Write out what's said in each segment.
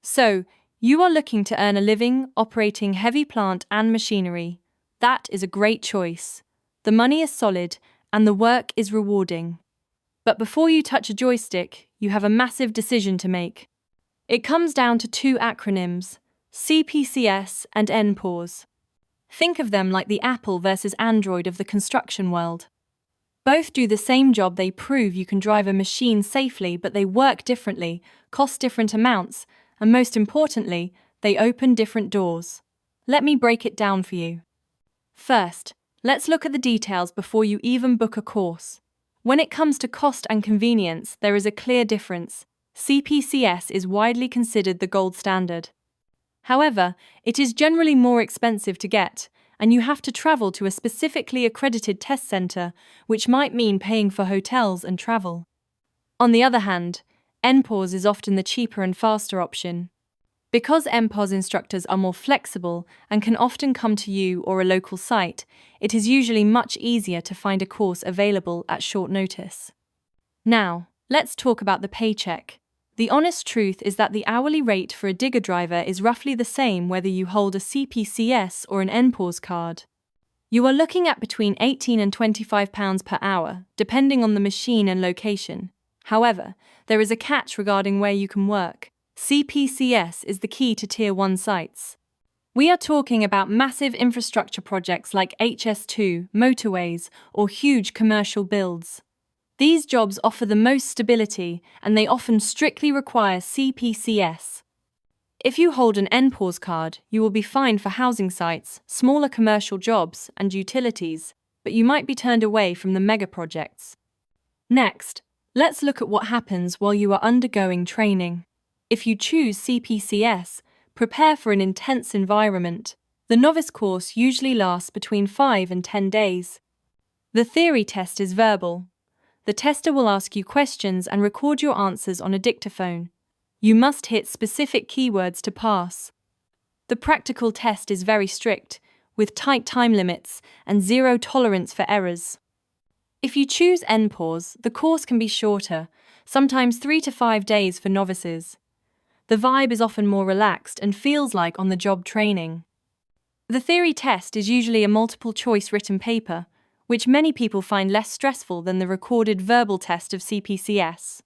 So, you are looking to earn a living operating heavy plant and machinery. That is a great choice. The money is solid and the work is rewarding. But before you touch a joystick, you have a massive decision to make. It comes down to two acronyms, CPCS and NPOS. Think of them like the Apple versus Android of the construction world. Both do the same job. They prove you can drive a machine safely, but they work differently, cost different amounts, and most importantly, they open different doors. Let me break it down for you. First, let's look at the details before you even book a course. When it comes to cost and convenience, there is a clear difference. CPCS is widely considered the gold standard. However, it is generally more expensive to get, and you have to travel to a specifically accredited test center, which might mean paying for hotels and travel. On the other hand, NPOS is often the cheaper and faster option. Because NPOS instructors are more flexible and can often come to you or a local site, it is usually much easier to find a course available at short notice. Now, let's talk about the paycheck. The honest truth is that the hourly rate for a digger driver is roughly the same whether you hold a CPCS or an NPOS card. You are looking at between £18 and £25 per hour, depending on the machine and location. However, there is a catch regarding where you can work. CPCS is the key to Tier 1 sites. We are talking about massive infrastructure projects like HS2, motorways, or huge commercial builds. These jobs offer the most stability, and they often strictly require CPCS. If you hold an NPOS card, you will be fine for housing sites, smaller commercial jobs, and utilities, but you might be turned away from the mega projects. Next, let's look at what happens while you are undergoing training. If you choose CPCS, prepare for an intense environment. The novice course usually lasts between 5 and 10 days. The theory test is verbal. The tester will ask you questions and record your answers on a dictaphone. You must hit specific keywords to pass. The practical test is very strict, with tight time limits and zero tolerance for errors. If you choose NPOS, the course can be shorter, sometimes 3 to 5 days for novices. The vibe is often more relaxed and feels like on-the-job training. The theory test is usually a multiple-choice written paper, which many people find less stressful than the recorded verbal test of CPCS.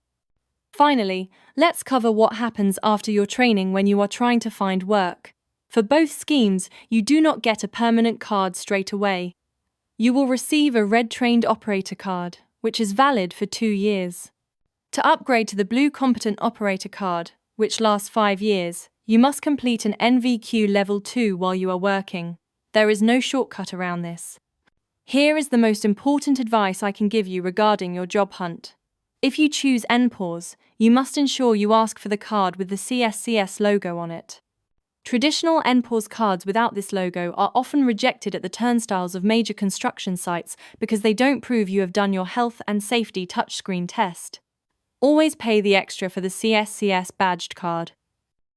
Finally, let's cover what happens after your training when you are trying to find work. For both schemes, you do not get a permanent card straight away. You will receive a red Trained Operator card, which is valid for 2 years. To upgrade to the blue Competent Operator card, which lasts 5 years, you must complete an NVQ Level 2 while you are working. There is no shortcut around this. Here is the most important advice I can give you regarding your job hunt. If you choose NPOS, you must ensure you ask for the card with the CSCS logo on it. Traditional NPOS cards without this logo are often rejected at the turnstiles of major construction sites because they don't prove you have done your health and safety touchscreen test. Always pay the extra for the CSCS badged card.